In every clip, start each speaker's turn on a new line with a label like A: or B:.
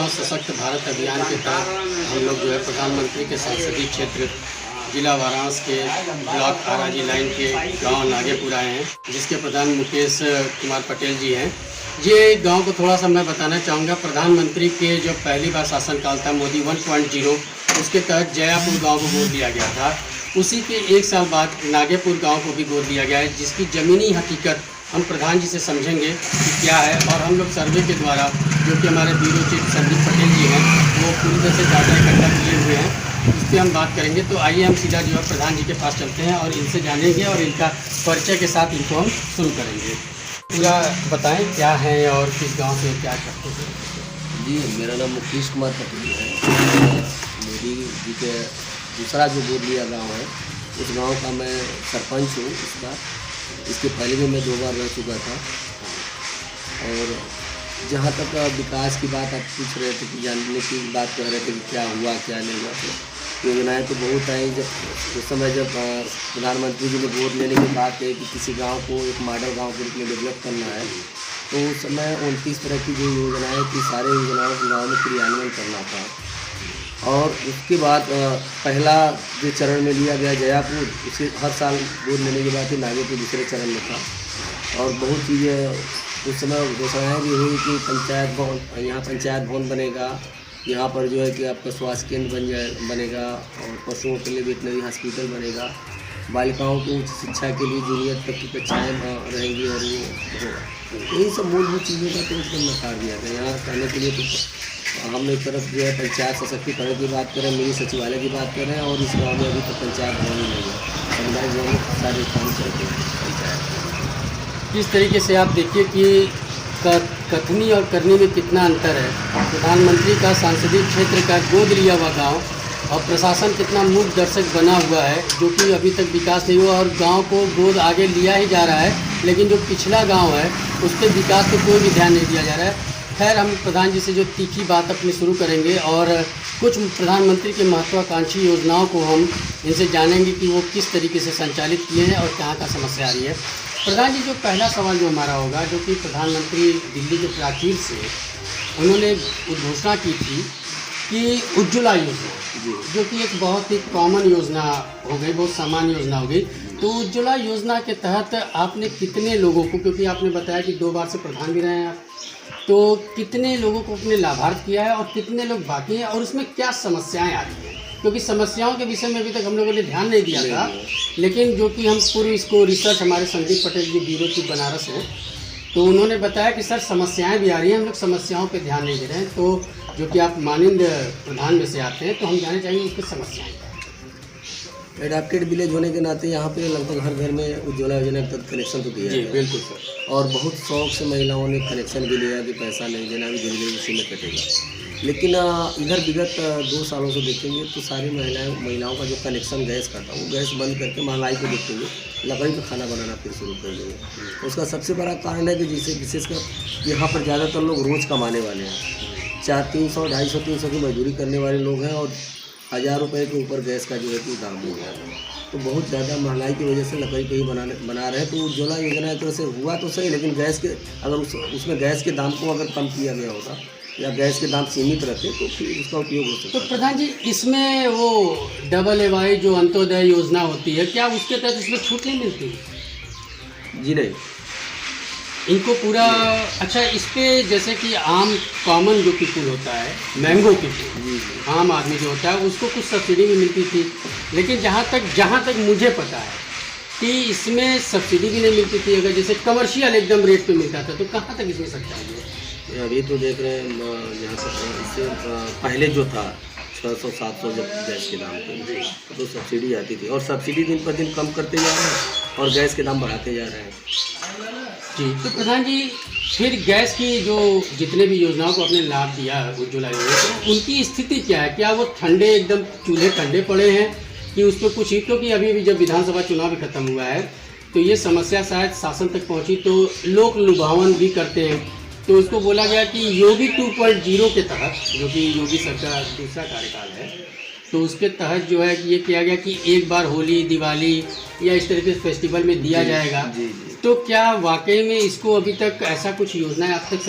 A: गांव सशक्त भारत अभियान के तहत हम लोग जो है प्रधानमंत्री के संसदीय क्षेत्र जिला वाराणसी के ब्लॉक आराजी लाइन के गांव नागेपुर आए हैं, जिसके प्रधान मुकेश कुमार पटेल जी हैं। ये गांव को थोड़ा सा मैं बताना चाहूँगा। प्रधानमंत्री के जो पहली बार शासनकाल था मोदी 1.0, उसके तहत जयापुर गांव को गोद दिया गया था। उसी के एक साल बाद नागेपुर गांव को भी गोद दिया गया है, जिसकी ज़मीनी हकीकत हम प्रधान जी से समझेंगे कि क्या है। और हम लोग सर्वे के द्वारा, जो कि हमारे ब्यूरो चीफ संदीप पटेल जी हैं, वो पूरी तरह से डाटा इकट्ठा किए हुए हैं, इस पर हम बात करेंगे। तो आइए हम सीधा जो है प्रधान जी के पास चलते हैं और इनसे जानेंगे और इनका परिचय के साथ इनको हम शुरू करेंगे। पूरा बताएं क्या है और किस गांव से क्या करते हैं।
B: जी, मेरा नाम मुकेश कुमार पटेल है। मोदी जी के दूसरा जो गोद लिया गाँव है, उस गांव का मैं सरपंच हूँ इस बार। इसके पहले भी मैं 2 बार रह चुका था। और जहाँ तक विकास की बात आप पूछ रहे थे, कि जानने की बात कह रहे थे कि क्या हुआ क्या नहीं हुआ, तो योजनाएँ तो बहुत आई। जब उस समय जब प्रधानमंत्री जी ने गोद लेने की बात है कि किसी गांव को एक मॉडल गांव के रूप में डेवलप करना है, तो उस समय 29 तरह की जो योजनाएँ थी, सारे योजनाओं को गाँव में क्रियान्वयन करना था। और उसके बाद पहला जो चरण में लिया गया जयापुर, उसे हर साल गोद लेने के बाद ही नागेपुर दूसरे चरण में था। और बहुत चीज़ें उस समय घोषणाएँ भी हुई कि पंचायत भवन, यहाँ पंचायत भवन बनेगा, यहाँ पर जो है कि आपका स्वास्थ्य केंद्र बनेगा, और पशुओं के लिए वेटनरी हॉस्पिटल बनेगा, बालिकाओं को उच्च शिक्षा के लिए जूनियर तक की कक्षाएँ रहेंगी, और वो होगा। यही सब मूलभूत चीज़ों का तो एकदम नकार दिया गया। यहाँ करने के लिए तो हम एक तरफ जो है पंचायत सशक्तिकरण की बात करें, मिनी सचिवालय की बात करें, और इस गाँव में अभी तक पंचायत भवन ही नहीं है। समुदाय भवन में सारे काम चलते हैं पंचायत।
A: इस तरीके से आप देखिए कि कथनी और करनी में कितना अंतर है। प्रधानमंत्री का संसदीय क्षेत्र का गोद लिया हुआ गांव और प्रशासन कितना मूक दर्शक बना हुआ है, जो कि अभी तक विकास नहीं हुआ, और गांव को गोद आगे लिया ही जा रहा है, लेकिन जो पिछला गांव है उसके विकास पे कोई भी ध्यान नहीं दिया जा रहा है। खैर, हम प्रधान जी से जो तीखी बात अपनी शुरू करेंगे और कुछ प्रधानमंत्री के महत्वाकांक्षी योजनाओं को हम इनसे जानेंगे कि वो किस तरीके से संचालित किए हैं और कहाँ का समस्या आ रही है। प्रधान जी, जो पहला सवाल जो हमारा होगा, जो कि प्रधानमंत्री दिल्ली के प्राचीर से उन्होंने उद्घोषणा की थी कि उज्ज्वला योजना, जो कि एक बहुत ही कॉमन योजना हो गई, बहुत सामान्य योजना हो गई। तो उज्ज्वला योजना के तहत आपने कितने लोगों को, क्योंकि आपने बताया कि 2 बार से प्रधान भी रहे हैं आप, तो कितने लोगों को अपने लाभार्थ किया है और कितने लोग बाकी हैं, और उसमें क्या समस्याएं आ रही हैं? क्योंकि समस्याओं के विषय में अभी तक हम लोगों ने ध्यान नहीं दिया था, लेकिन जो कि हम पूर्व इसको रिसर्च, हमारे संदीप पटेल जी ब्यूरो चीफ बनारस हैं, तो उन्होंने बताया कि सर समस्याएं भी आ रही हैं, हम लोग समस्याओं पे ध्यान नहीं दे रहे हैं। तो जो कि आप माननीय प्रधान में से आते हैं, तो हम जानना चाहेंगे उसकी समस्याएँ।
B: एडाप्टेड विलेज होने के नाते यहाँ पे लगभग हर घर में उज्ज्वला योजना का कनेक्शन तो दिया है।
A: बिल्कुल सर।
B: और बहुत शौक से महिलाओं ने कनेक्शन भी लिया कि पैसा नहीं देना, भी धीरे धीरे उसी में कटेगा। लेकिन इधर विगत 2 सालों से देखेंगे तो सारी महिलाओं का जो कनेक्शन गैस का था, वो गैस बंद करके महंगाई को देखते हुए लकड़ी पर खाना बनाना फिर शुरू कर देंगे। उसका सबसे बड़ा कारण है कि जिसे विशेषकर यहाँ पर ज़्यादातर लोग रोज़ कमाने वाले हैं, 300, 250, 300 की मजदूरी करने वाले लोग हैं, और 1000 रुपये के ऊपर गैस का जो है कि दाम हो गया है। तो बहुत ज़्यादा महंगाई की वजह से लकड़ी पे ही बना रहे हैं। तो उज्ज्वला योजना एक तरह से हुआ तो सही, लेकिन गैस के अगर उसमें गैस के दाम को अगर कम किया गया होता या गैस के दाम सीमित रहते तो फिर उसका उपयोग हो सकता।
A: तो प्रधान जी, इसमें वो AAY जो अंत्योदय योजना होती है, क्या उसके तहत इसमें छूट नहीं मिलती?
B: जी नहीं,
A: इनको पूरा अच्छा इस पे, जैसे कि आम कॉमन जो पीपुल होता है, मैंगो पीपुल, आम आदमी जो होता है, उसको कुछ सब्सिडी भी मिलती थी, लेकिन जहाँ तक मुझे पता है कि इसमें सब्सिडी भी नहीं मिलती थी। अगर जैसे कमर्शियल एकदम रेट पे मिलता था, तो कहाँ तक इसमें सच्चाई है?
B: अभी तो देख रहे हैं यहाँ पर इससे पहले जो था 600-700 जब गैस के दाम थे, तो सब्सिडी आती थी, और सब्सिडी दिन पर दिन कम करते जा रहे हैं और गैस के दाम बढ़ाते जा रहे हैं।
A: जी, तो प्रधान जी, फिर गैस की जो जितने भी योजनाओं को आपने लाभ दिया उज्ज्वला योजना, तो उनकी स्थिति क्या है? क्या वो ठंडे एकदम चूल्हे ठंडे पड़े हैं कि उस पर कुछ ही? क्योंकि अभी जब विधानसभा चुनाव भी खत्म हुआ है, तो ये समस्या शायद शासन तक पहुंची, तो लोक लुभावन भी करते हैं। तो उसको बोला गया कि योगी 2.0 के तहत, जो कि योगी सरकार दूसरा कार्यकाल है, तो उसके तहत जो है कि ये किया गया कि एक बार होली, दिवाली या इस तरह के फेस्टिवल में दिया जाएगा।
B: जी जी।
A: तो क्या वाकई में इसको अभी तक ऐसा कुछ योजना है आप तक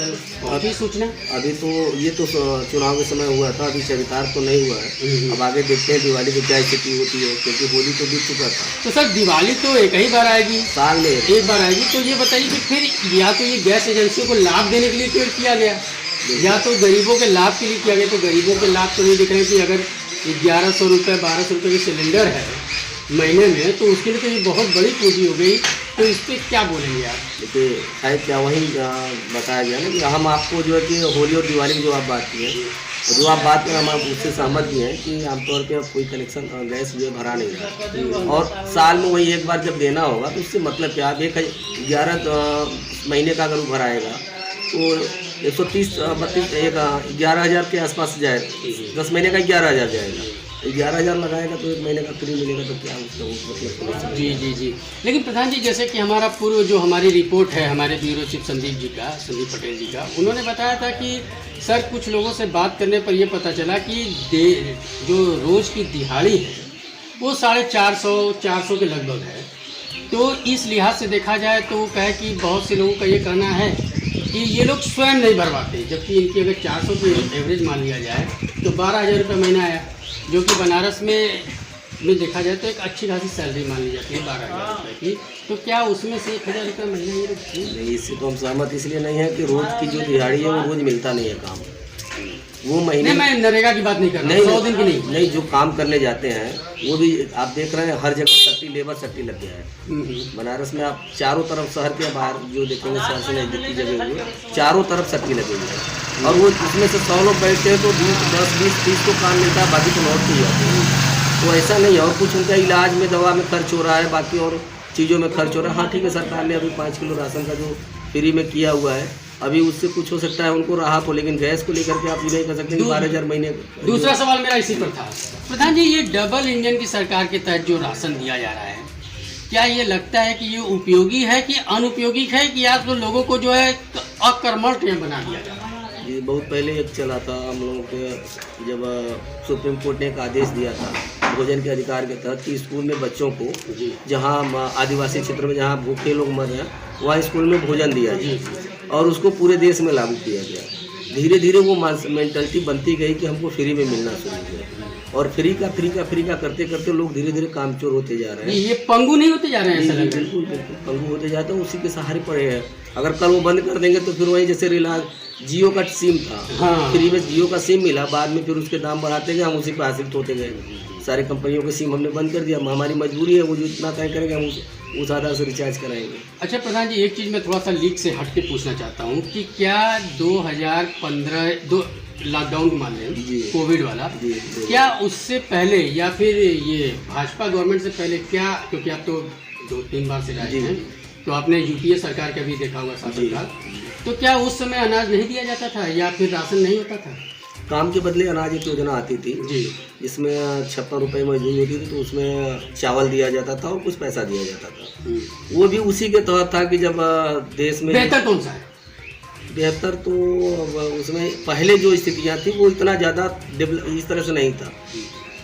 A: पहुंची सूचना?
B: अभी तो ये तो चुनाव के समय हुआ था, अभी चरितार्थ तो नहीं हुआ है। अब आगे देखते हैं दिवाली की क्या स्थिति होती है, क्योंकि होली तो बीत चुका था।
A: तो सर दिवाली तो एक ही बार आएगी,
B: साल में
A: एक बार आएगी। तो ये बताइए कि फिर या तो ये गैस एजेंसियों को लाभ देने के लिए क्यों किया गया, या तो गरीबों के लाभ के लिए किया गया। तो गरीबों के लाभ तो नहीं दिख रहे कि अगर 1100 रुपये 1200 रुपये की सिलेंडर है महीने में, तो उसके लिए तो ये बहुत बड़ी पूंजी हो गई। तो इस पर क्या बोलेंगे आप?
B: देखिए शायद क्या वही बताया गया ना कि हम आपको जो है कि होली और दिवाली की जो आप बात की है, और जो आप बात करें हम उससे सहमत भी हैं कि आमतौर पर कोई कनेक्शन गैस जो है भरा नहीं रहा, और साल में वही एक बार जब देना होगा तो उससे मतलब क्या, आप 11 महीने का अगर वो भराएगा तो 130 32 11,000 के आसपास जाए, 10 महीने का 11,000 जाएगा। 11,000 लगाएगा तो एक महीने का फ्री मिलेगा, तो क्या उसका मतलब?
A: जी जी जी। लेकिन प्रधान जी, जैसे कि हमारा पूर्व जो हमारी रिपोर्ट है हमारे ब्यूरो चीफ संदीप पटेल जी का, उन्होंने बताया था कि सर कुछ लोगों से बात करने पर यह पता चला कि जो रोज़ की दिहाड़ी है वो 450 के लगभग है। तो इस लिहाज से देखा जाए तो वो कहे कि बहुत से लोगों का ये कहना है कि ये लोग स्वयं नहीं भरवाते, जबकि इनकी अगर 400 की एवरेज मान लिया जाए तो 12,000 रुपये महीना आया, जो कि बनारस में देखा जाए तो एक अच्छी खासी सैलरी मान ली जाती है 12,000 रुपये की। तो क्या उसमें से 1,000 रुपये महीना ये लोग?
B: नहीं, इससे तो हम सहमत इसलिए नहीं है कि रोज़ की जो दिहाड़ी है वो रोज़ मिलता नहीं है काम, वो महीने
A: नहीं, मैं नरेगा की बात नहीं कर रहा, 100 दिन की नहीं,
B: जो काम करने जाते हैं वो भी आप देख रहे हैं हर जगह सट्टी, लेबर सट्टी लग गया है। बनारस में आप चारों तरफ शहर के बाहर जो देखेंगे, शहर से नजदीक की जगह हुई चारों तरफ सट्टी लगी हुई है, और वो उसमें से 100 लोग बैठते हैं तो 10, 20, 30 को काम मिलता है, बाकी तो लौट के जाते हैं। तो ऐसा नहीं है, और कुछ उनका इलाज में, दवा में खर्च हो रहा है, बाकी और चीज़ों में खर्च हो रहा है। हाँ ठीक है, सरकार ने अभी 5 किलो राशन का जो फ्री में किया हुआ है, अभी उससे कुछ हो सकता है उनको राहत हो, लेकिन गैस को लेकर के आप ये नहीं कर सकते 12,000 महीने।
A: दूसरा सवाल मेरा इसी पर था प्रधान जी, ये डबल इंजन की सरकार के तहत जो राशन दिया जा रहा है, क्या ये लगता है कि ये उपयोगी है कि अनुपयोगी है, कि या तो लोगों को जो है अकर्मठ बना दिया जा रहा है?
B: जी, बहुत पहले एक चला था हम लोगों के, जब सुप्रीम कोर्ट ने एक आदेश दिया था भोजन के अधिकार के तहत कि स्कूल में बच्चों को, जहाँ आदिवासी क्षेत्र में जहाँ भूखे लोग मर रहे हैं वहाँ स्कूल में भोजन दिया जाए, और उसको पूरे देश में लागू किया गया। धीरे धीरे वो मेंटलिटी बनती गई कि हमको फ्री में मिलना शुरू हुआ, और फ्री का करते करते लोग धीरे धीरे कामचोर होते जा रहे हैं।
A: ये पंगु नहीं होते जा रहे हैं?
B: बिल्कुल पंगु होते जाते हैं, उसी के सहारे पड़े हैं। अगर कल वो बंद कर देंगे तो फिर वही जैसे रिलायंस जियो का सिम था, हाँ। फ्री में जियो का सिम मिला, बाद में फिर उसके दाम बढ़ाते गए, हम उसी पर आश्रित होते गए। सारी कंपनियों के सिम हमने बंद कर दिया, हमारी मजबूरी है, वो जो इतना तय करेंगे हम उस आधार से रिचार्ज कराएंगे।
A: अच्छा प्रधान जी, एक चीज़ मैं थोड़ा सा लीक से हट के पूछना चाहता हूँ कि क्या 2015 लॉकडाउन मान लें, कोविड वाला, क्या उससे पहले या फिर ये भाजपा गवर्नमेंट से पहले, क्या, क्योंकि आप तो 2-3 बार से रहे हैं तो आपने यूपीए सरकार का भी देखा होगा शासनकाल, तो क्या उस समय अनाज नहीं दिया जाता था या फिर राशन नहीं होता था?
B: काम के बदले अनाज एक योजना आती थी जी, जिसमें 56 रुपये मजदूरी होती थी, तो उसमें चावल दिया जाता था और कुछ पैसा दिया जाता था। वो भी उसी के तहत था कि जब देश में
A: बेहतर कौन सा है?
B: बेहतर तो उसमें पहले जो स्थितियाँ थी वो इतना ज़्यादा इस तरह से नहीं था,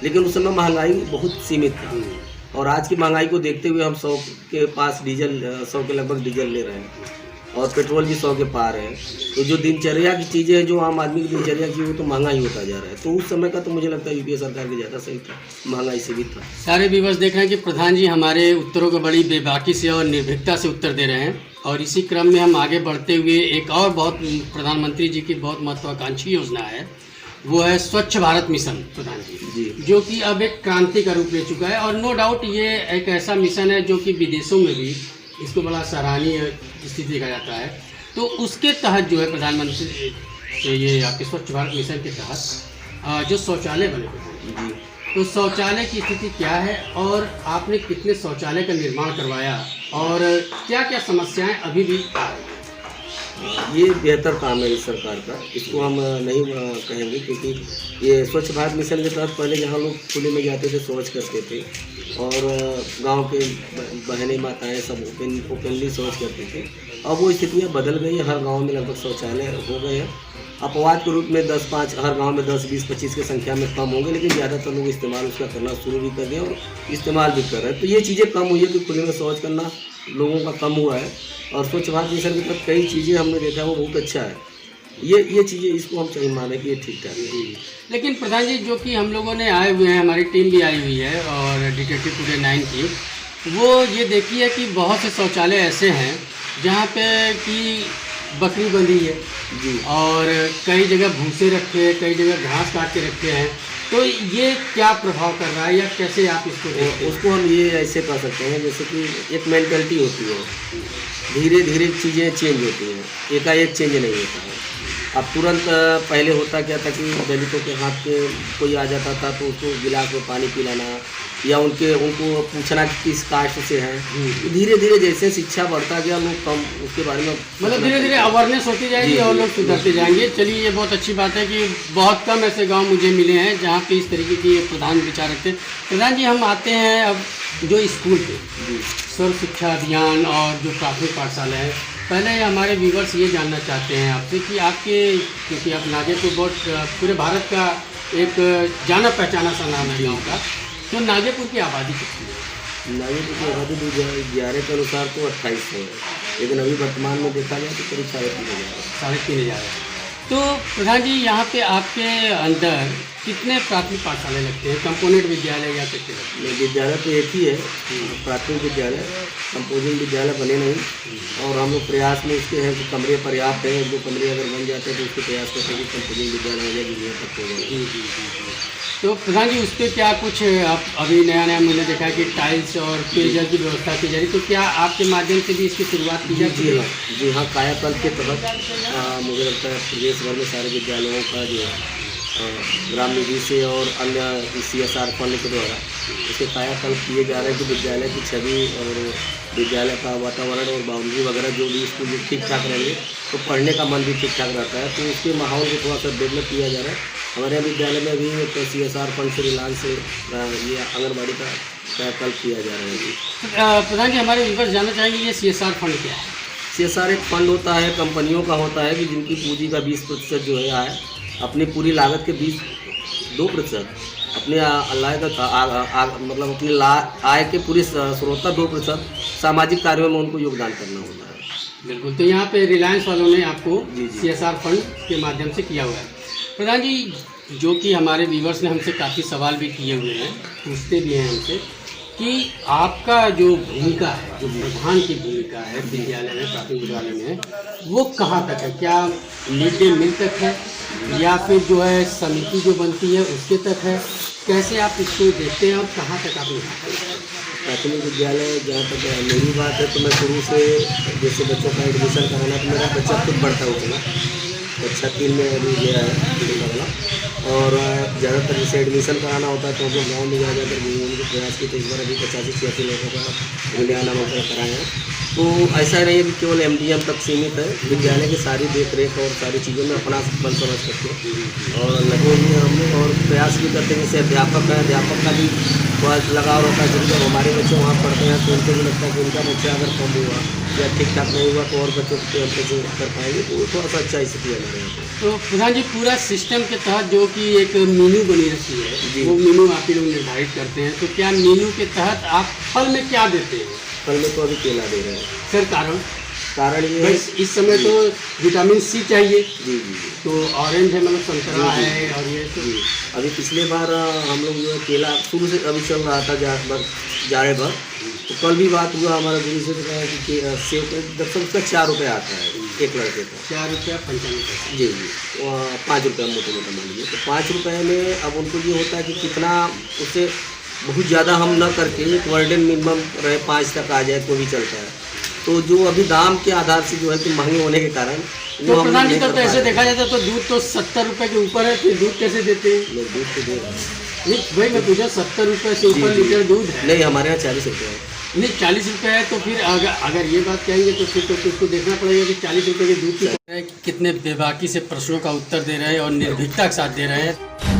B: लेकिन उस समय महंगाई बहुत सीमित था, और आज की महंगाई को देखते हुए हम 100 के पास डीजल, 100 के लगभग डीजल ले रहे हैं, और पेट्रोल भी 100 के पार है। तो जो दिनचर्या की चीज़ें हैं, जो आम आदमी की दिनचर्या की, वो तो महंगा ही होता जा रहा है। तो उस समय का तो मुझे लगता है यूपीए सरकार की ज़्यादा सही था, महंगाई से भी था।
A: सारे व्यूअर्स देख रहे हैं कि प्रधान जी हमारे उत्तरों को बड़ी बेबाकी से और निर्भीकता से उत्तर दे रहे हैं, और इसी क्रम में हम आगे बढ़ते हुए एक और बहुत प्रधानमंत्री जी की बहुत महत्वाकांक्षी योजना है, वो है स्वच्छ भारत मिशन प्रधान जी, जो कि अब एक क्रांति का रूप ले चुका है, और नो डाउट ये एक ऐसा मिशन है जो कि विदेशों में भी इसको बड़ा सराहनीय स्थिति देखा जाता है। तो उसके तहत जो है प्रधानमंत्री ये आपके स्वच्छ भारत मिशन के तहत जो शौचालय बने हुए हैं, तो शौचालय की स्थिति क्या है, और आपने कितने शौचालय का निर्माण करवाया, और क्या क्या समस्याएं अभी भी आ रही हैं?
B: ये बेहतर काम है इस सरकार का, इसको हम नहीं कहेंगे, क्योंकि ये स्वच्छ भारत मिशन के तहत पहले जहाँ लोग खुले में जाते थे, शौच करते थे, और गांव के बहनें माताएं सब ओपनली शौच करती थी। अब वो स्थितियाँ बदल गई हैं, हर गांव में लगभग शौचालय हो गए हैं, अपवाद के रूप में 10-5 हर गांव में 10, 20, 25 की संख्या में कम होंगे, लेकिन ज़्यादातर लोग इस्तेमाल उसका करना शुरू भी कर दिए और इस्तेमाल भी कर रहे हैं। तो ये चीज़ें कम हुई है कि खुले में शौच करना लोगों का कम हुआ है और स्वच्छ भारत मिशन की तरफ कई चीज़ें हमने देखा वो बहुत अच्छा है। ये चीज़ें इसको हम सही माने कि ये ठीक ठाक है।
A: लेकिन प्रधान जी, जो कि हम लोगों ने आए हुए हैं, हमारी टीम भी आई हुई है और डिटेक्टिव टुडे 9 की, वो ये देखी है कि बहुत से शौचालय ऐसे हैं जहाँ पे कि बकरी बंधी है
B: जी,
A: और कई जगह भूसे रखे हैं, कई जगह घास काट के रखे हैं। तो ये क्या प्रभाव कर रहा है या कैसे आप इसको देखते हैं?
B: उसको हम ये ऐसे कह सकते हैं जैसे कि एक मेंटलिटी होती है, धीरे धीरे चीज़ें चेंज होती हैं, एकाएक चेंज नहीं होता है। अब तुरंत पहले होता क्या था कि दलितों के हाथ के कोई आ जाता था तो उसको गिलास में पानी पिलाना या उनको पूछना कि किस कास्ट से हैं। धीरे धीरे जैसे शिक्षा बढ़ता गया लोग कम उसके बारे में
A: मतलब धीरे धीरे अवेयरनेस होती जाएगी और लोग सुधरते जाएंगे। चलिए, ये बहुत अच्छी बात है कि बहुत कम ऐसे गांव मुझे मिले हैं जहां पे इस तरीके की प्रधान विचार रखते हैं। प्रधान जी, हम आते हैं अब जो स्कूल पे सर्व शिक्षा अभियान और जो प्राथमिक पाठशाला है, पहले हमारे व्यूवर्स ये जानना चाहते हैं आपसे कि आपके, क्योंकि आप नागेपुर बहुत पूरे भारत का एक जाना पहचाना सा नाम है गाँव का, तो नागेपुर की आबादी कितनी है?
B: नागेपुर की आबादी 2011 के अनुसार तो 2800 है, लेकिन अभी वर्तमान में देखा जाए तो करीब
A: 3,500 है। तो प्रधान जी, यहाँ पे आपके अंदर कितने प्राथमिक पाठशाला लगते हैं, कंपोनेंट विद्यालय या कितने लगते हैं?
B: विद्यालय तो एक ही है, प्राथमिक विद्यालय, कंपोजिंग विद्यालय बने नहीं और हम लोग प्रयास में उसके हैं कि कमरे पर्याप्त हैं, 1-2 कमरे अगर बन जाते हैं तो उसके प्रयास करते हैं कि कंपोजिंग विद्यालय हो जाए, जूनियर तक हो जाए।
A: तो प्रधान जी, उस पर क्या कुछ आप अभी नया मैंने देखा है कि टाइल्स और पेयजल की व्यवस्था की जा रही, तो क्या आपके माध्यम से भी इसकी शुरुआत की जाती है?
B: जी हाँ, कायाकल्प के तहत मुझे लगता है प्रदेश भर में सारे विद्यालयों का जो है ग्राम निधि से और अन्य CSR फंड के द्वारा उसके कायाकल्प किए जा रहे हैं कि विद्यालय की छवि और विद्यालय का वातावरण और बाउंड्री वगैरह जो भी स्कूल में ठीक ठाक रहेंगे तो पढ़ने का मन भी ठीक ठाक रहता है। तो उसके माहौल को थोड़ा सा डेवलप किया जा रहा है। हमारे यहाँ विद्यालय में अभी एक CSR फंड से रिलायंस से ये आंगनबाड़ी का कायाकल्प किया जा रहा है।
A: प्रधान जी, हमारे व्यूवर्स जानना चाहेंगे ये CSR फंड क्या है?
B: CSR एक फंड होता है, कंपनियों का होता है कि जिनकी पूंजी का 20% जो है आय, अपनी पूरी लागत के 2% अपने मतलब अपनी आय के पूरी स्रोत 2% सामाजिक कार्यों में उनको योगदान करना होता है।
A: बिल्कुल। तो यहाँ पे रिलायंस वालों ने आपको
B: जी।
A: CSR फंड के माध्यम से किया हुआ है। प्रधान जी, जो कि हमारे व्यूवर्स ने हमसे काफ़ी सवाल भी किए हुए हैं, पूछते भी हैं हमसे कि आपका जो भूमिका है, जो प्रधान की भूमिका है विद्यालय में, प्राथमिक विद्यालय में, वो कहाँ तक है? क्या मिड डे मील तक है या फिर जो है समिति जो बनती है उसके तक है? कैसे आप इसको देखते हैं और कहाँ तक आप निभाते हैं?
B: प्राथमिक विद्यालय जहाँ तक मेरी बात है तो मैं शुरू से जैसे बच्चों का एडमिशन कराना, तो मेरा बच्चा खुद बढ़ता होगा, कक्षा 3 में अभी गया है और ज़्यादातर जैसे एडमिशन कराना होता है तो हम लोग गाँव में ज़्यादातर घूमने के प्रयास किए। तो इस बार अभी 85-86 लोगों का इंडिया नामांकन कराए हैं। तो ऐसा नहीं है कि केवल MDM तक सीमित है, विद्यालय की सारी देख रेख और सारी चीज़ों में अपना बल समझ सकते हैं और लगे हुए हम लोग और प्रयास भी करते हैं। जैसे अध्यापक है, अध्यापक का भी बहुत लगाव रहता है, जब हमारे बच्चे वहाँ पढ़ते हैं तो उनको भी लगता है कि उनका बच्चा अगर कम हुआ या ठीक ठाक नहीं हुआ तो और बच्चों को हम कर पाएंगे, तो थोड़ा सा अच्छा स्थिति हमारे यहाँ पर।
A: तो प्रधान जी, पूरा सिस्टम के तहत जो कि एक मेनू बनी रहती है, वो मेनू आप ही लोग निर्धारित करते हैं, तो क्या मेनू के तहत आप फल में क्या देते हैं?
B: फल में तो अभी केला दे रहे हैं
A: सर। कारण
B: ये
A: इस समय तो विटामिन C चाहिए।
B: जी।
A: तो ऑरेंज है, मतलब संतरा है और ये तो
B: अभी पिछले बार हम लोग जो है केला शुरू से अभी चल रहा था जाड़े भर, तो कल भी बात हुआ हमारा गुरु से कहा कि सेब दरअसल उसका 4 रुपये आता है एक लड़के का,
A: 4 रुपया 95
B: जी। 5 रुपये मोटे मान लीजिए, तो 5 रुपये में अब उनको ये होता है कि कितना उससे बहुत ज़्यादा हम न करके एक वर्डन मिनिमम रहे 5 तक आ जाए तो भी चलता है। तो जो अभी दाम के आधार से जो है कि महंगे होने के कारण
A: तो प्रधान जी, तो ऐसे देखा जाता तो दूध तो 70 रुपये के ऊपर है, फिर दूध कैसे देते हैं?
B: लोग दूध तो दे रहे हैं।
A: नहीं भाई, मैं पूछा 70 रुपये से ऊपर लीटर दूध है?
B: नहीं, हमारे यहाँ 40 रुपये है।
A: नहीं, 40 रुपये है तो फिर अगर ये बात कहेंगे तो फिर तो उसको देखना पड़ेगा कि 40 रुपये के दूध की कितने बेबाकी से प्रश्नों का उत्तर दे रहे हैं और निर्भीकता के साथ दे रहे हैं।